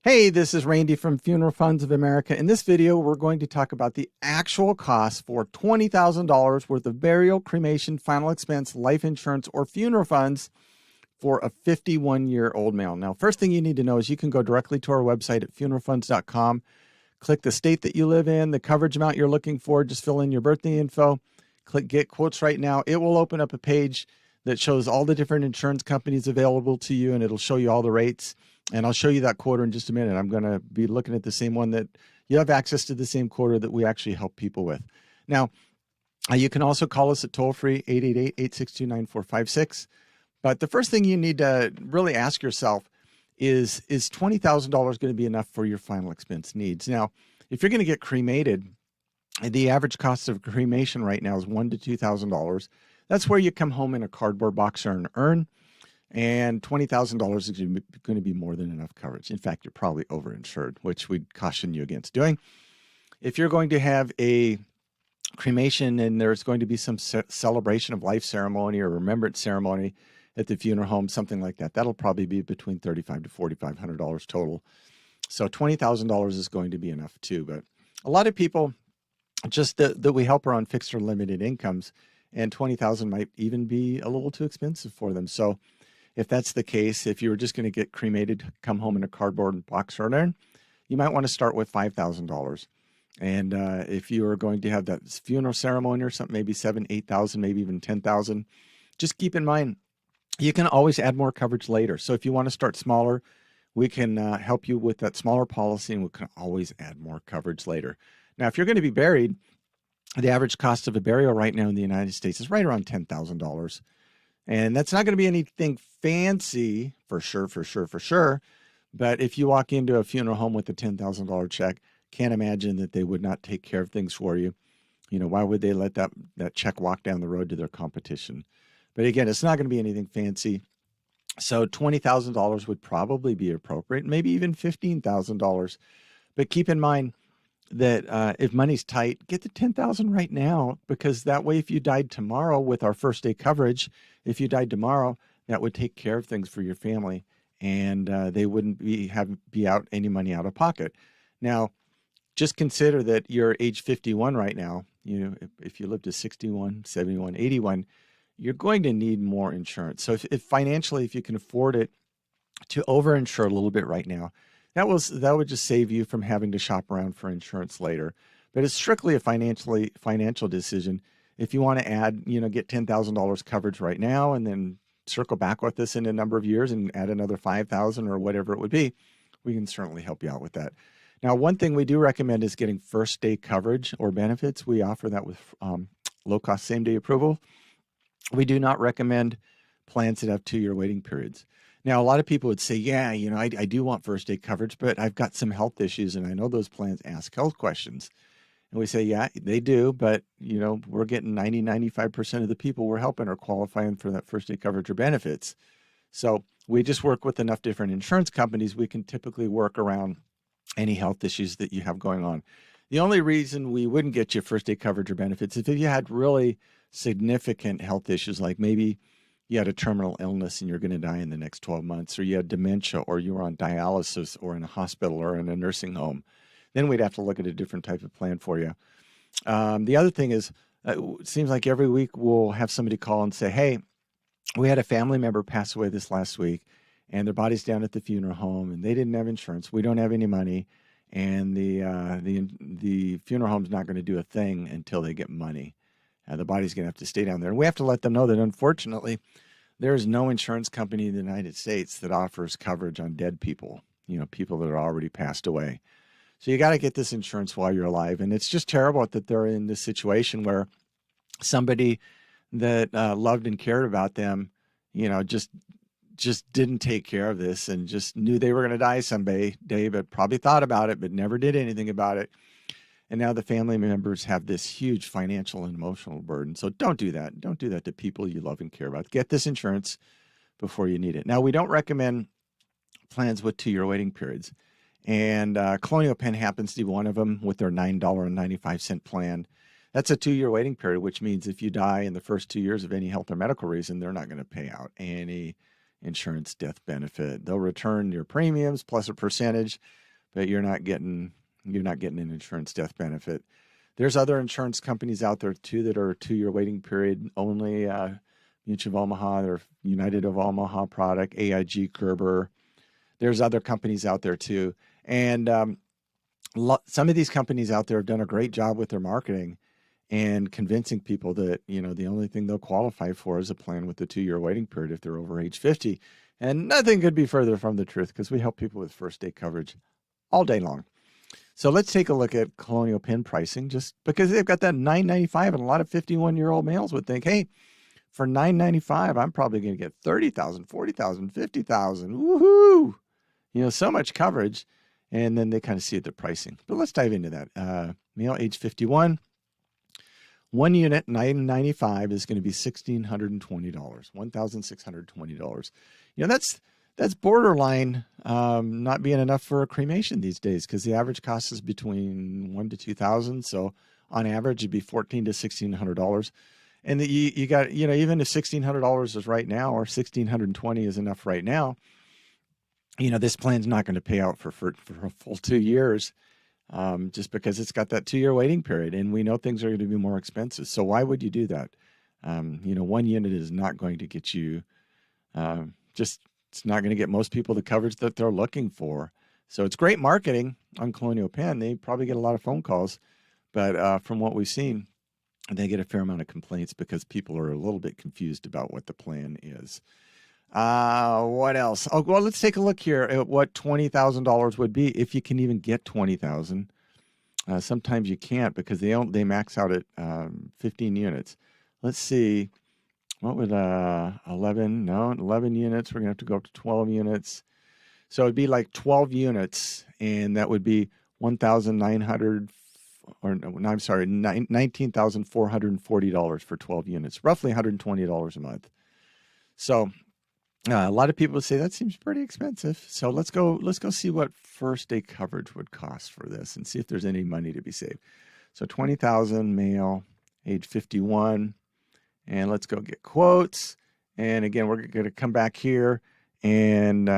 Hey, this is Randy from Funeral Funds of America. In this video, we're going to talk about the actual cost for $20,000 worth of burial, cremation, final expense, life insurance, or funeral funds for a 51-year-old male. Now, first thing you need to know is you can go directly to our website at funeralfunds.com, click the state that you live in, the coverage amount you're looking for, just fill in your birthday info, click Get Quotes right now. It will open up a page that shows all the different insurance companies available to you, and it'll show you all the rates. And I'll show you that quote in just a minute. I'm going to be looking at the same one that you have access to, the same quote that we actually help people with. Now, you can also call us at toll-free 888-862-9456. But the first thing you need to really ask yourself is $20,000 going to be enough for your final expense needs? Now, if you're going to get cremated, the average cost of cremation right now is $1,000 to $2,000. That's where you come home in a cardboard box or an urn. And $20,000 is going to be more than enough coverage. In fact, you're probably overinsured, which we'd caution you against doing. If you're going to have a cremation and there's going to be some celebration of life ceremony or remembrance ceremony at the funeral home, something like that, that'll probably be between $3,500 to $4,500 total. So $20,000 is going to be enough too. But a lot of people just that we help are on fixed or limited incomes, and $20,000 might even be a little too expensive for them. So if that's the case, if you were just going to get cremated, come home in a cardboard box or an urn, you might want to start with $5,000. And if you are going to have that funeral ceremony or something, maybe $7,000, $8,000, maybe even $10,000, just keep in mind, you can always add more coverage later. So if you want to start smaller, we can help you with that smaller policy, and we can always add more coverage later. Now, if you're going to be buried, the average cost of a burial right now in the United States is right around $10,000. And that's not going to be anything fancy, for sure. But if you walk into a funeral home with a $10,000 check, can't imagine that they would not take care of things for you. You know, why would they let that check walk down the road to their competition? But again, it's not going to be anything fancy. So $20,000 would probably be appropriate, maybe even $15,000. But keep in mind that if money's tight, get the $10,000 right now, because that way, if you died tomorrow with our first day coverage, if you died tomorrow, that would take care of things for your family, and they wouldn't be out any money out of pocket. Now, just consider that you're age 51 right now. You know, if you live to 61, 71, 81, you're going to need more insurance. So if financially, if you can afford it, to overinsure a little bit right now, that would just save you from having to shop around for insurance later. But it's strictly a financial decision. If you want to add, get $10,000 coverage right now and then circle back with us in a number of years and add another $5,000 or whatever it would be, we can certainly help you out with that. Now, one thing we do recommend is getting first day coverage or benefits. We offer that with low cost same day approval. We do not recommend plans that have 2-year waiting periods. Now, a lot of people would say, yeah, I do want first day coverage, but I've got some health issues, and I know those plans ask health questions. And we say, yeah, they do, but, we're getting 95% of the people we're helping are qualifying for that first day coverage or benefits. So we just work with enough different insurance companies. We can typically work around any health issues that you have going on. The only reason we wouldn't get you first day coverage or benefits is if you had really significant health issues, like maybe you had a terminal illness and you're going to die in the next 12 months, or you had dementia, or you were on dialysis or in a hospital or in a nursing home, then we'd have to look at a different type of plan for you. The other thing is, it seems like every week we'll have somebody call and say, hey, we had a family member pass away this last week and their body's down at the funeral home and they didn't have insurance. We don't have any money. And the funeral home's not going to do a thing until they get money. The body's going to have to stay down there. And we have to let them know that, unfortunately, there's no insurance company in the United States that offers coverage on dead people, people that are already passed away. So you got to get this insurance while you're alive. And it's just terrible that they're in this situation where somebody that loved and cared about them, just didn't take care of this and just knew they were going to die someday, but probably thought about it, but never did anything about it. And now the family members have this huge financial and emotional burden. So don't do that. Don't do that to people you love and care about. Get this insurance before you need it. Now, we don't recommend plans with 2-year waiting periods. And Colonial Penn happens to be one of them with their $9.95 plan. That's a 2-year waiting period, which means if you die in the first 2 years of any health or medical reason, they're not going to pay out any insurance death benefit. They'll return your premiums plus a percentage, but you're not getting an insurance death benefit. There's other insurance companies out there too that are a 2-year waiting period only. Mutual of Omaha, their United of Omaha product, AIG, Gerber. There's other companies out there too. And some of these companies out there have done a great job with their marketing and convincing people that, the only thing they'll qualify for is a plan with a 2-year waiting period if they're over age 50. And nothing could be further from the truth, because we help people with first day coverage all day long. So let's take a look at Colonial Penn pricing, just because they've got that $9.95, and a lot of 51-year-old males would think, hey, for $9.95, I'm probably going to get $30,000, $40,000, $50,000. Woohoo! So much coverage. And then they kind of see the pricing. But let's dive into that. Male age 51, 1 unit, $9.95 is going to be $1,620, $1,620. That's borderline not being enough for a cremation these days, because the average cost is between $1,000 to $2,000. So on average, it'd be $1,400 to $1,600. And you got, even if $1,600 is right now, or $1,620 is enough right now, this plan's not going to pay out for a full 2 years, just because it's got that 2-year waiting period, and we know things are going to be more expensive. So why would you do that? 1 unit is not going to get you, it's not going to get most people the coverage that they're looking for. So it's great marketing on Colonial Penn. They probably get a lot of phone calls, but from what we've seen, they get a fair amount of complaints because people are a little bit confused about what the plan is. What else? Oh, well, let's take a look here at what $20,000 would be if you can even get $20,000. Sometimes you can't, because they max out at 15 units. Let's see. What would 11 units? We're going to have to go up to 12 units. So it'd be like 12 units, and that would be $19,440 for 12 units, roughly $120 a month. So a lot of people say that seems pretty expensive. So let's go see what first day coverage would cost for this, and see if there's any money to be saved. So $20,000, male, age 51, and let's go get quotes. And again, we're going to come back here and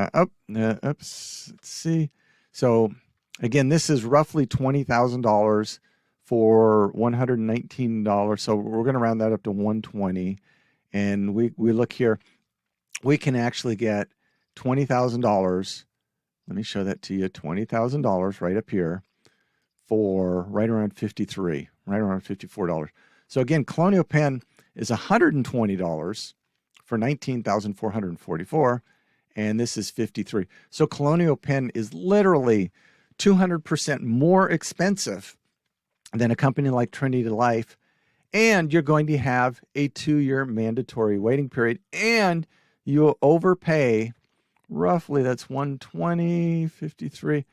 let's see. So again, this is roughly $20,000 for $119. So we're going to round that up to $120. And we look here, we can actually get $20,000. Let me show that to you. $20,000 right up here for right around $53, right around $54. So again, Colonial Penn is $120 for $19,444, and this is $53. So Colonial Penn is literally 200% more expensive than a company like Trinity Life, and you're going to have a 2-year mandatory waiting period, and you'll overpay roughly, that's 120, 53,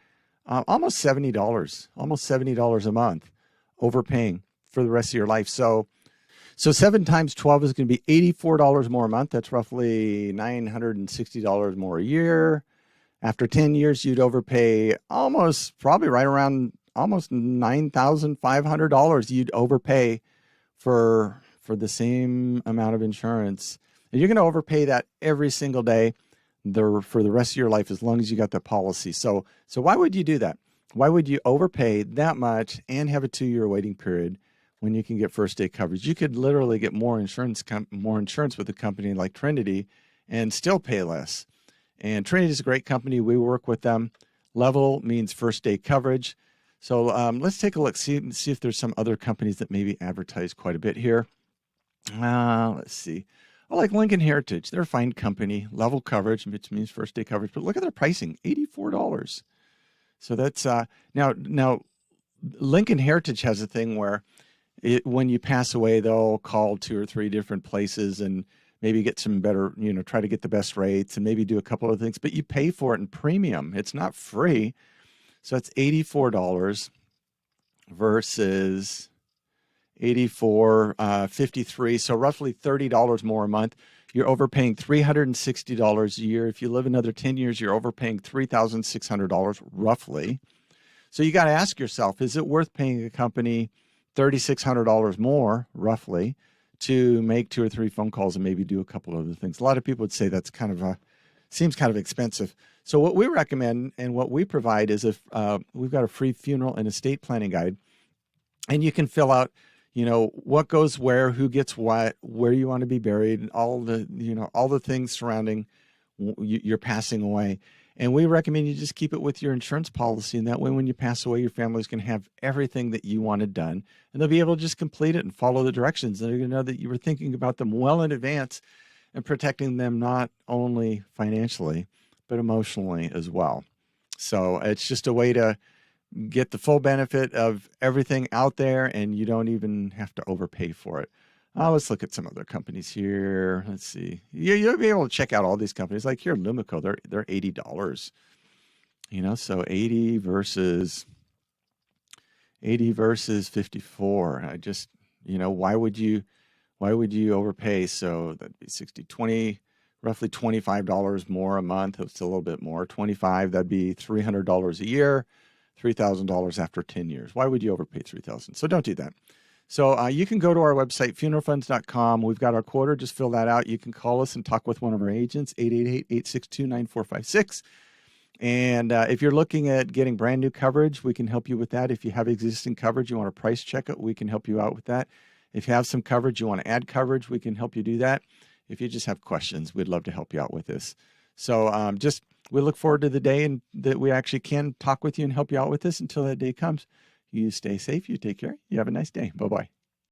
almost $70 a month overpaying for the rest of your life. So 7 times 12 is going to be $84 more a month. That's roughly $960 more a year. After 10 years, you'd overpay probably right around almost $9,500 you'd overpay for the same amount of insurance. And you're going to overpay that every single day for the rest of your life, as long as you got the policy. So why would you do that? Why would you overpay that much and have a 2-year waiting period when you can get first day coverage? You could literally get more insurance with a company like Trinity and still pay less. And Trinity is a great company. We work with them. Level means first day coverage. So let's take a look, see if there's some other companies that maybe advertise quite a bit here. Let's see. I like Lincoln Heritage. They're a fine company. Level coverage, which means first day coverage. But look at their pricing, $84. So that's now Lincoln Heritage has a thing where when you pass away, they'll call 2 or 3 different places and maybe get some better, try to get the best rates and maybe do a couple of things, but you pay for it in premium. It's not free. So it's $84 versus $53. So roughly $30 more a month. You're overpaying $360 a year. If you live another 10 years, you're overpaying $3,600 roughly. So you got to ask yourself, is it worth paying a company $3,600 more roughly to make 2 or 3 phone calls and maybe do a couple other things? A lot of people would say that's kind of seems kind of expensive. So what we recommend and what we provide is we've got a free funeral and estate planning guide, and you can fill out, what goes where, who gets what, where you want to be buried, and all the things surrounding your passing away. And we recommend you just keep it with your insurance policy. And that way, when you pass away, your family's going to have everything that you wanted done, and they'll be able to just complete it and follow the directions. They're going to know that you were thinking about them well in advance and protecting them not only financially, but emotionally as well. So it's just a way to get the full benefit of everything out there, and you don't even have to overpay for it. Let's look at some other companies here. Let's see. You'll be able to check out all these companies. Like here, Lumico, they're $80. So 80 versus 54. I just, why would you overpay? So that'd be 60, 20, roughly $25 more a month. It's a little bit more. 25, that'd be $300 a year, $3,000 after 10 years. Why would you overpay $3,000? So don't do that. So you can go to our website, funeralfunds.com. We've got our quoter. Just fill that out. You can call us and talk with one of our agents, 888-862-9456. And if you're looking at getting brand new coverage, we can help you with that. If you have existing coverage, you want to price check it, we can help you out with that. If you have some coverage, you want to add coverage, we can help you do that. If you just have questions, we'd love to help you out with this. So we look forward to the day that we actually can talk with you and help you out with this. Until that day comes, you stay safe, you take care, you have a nice day. Bye-bye.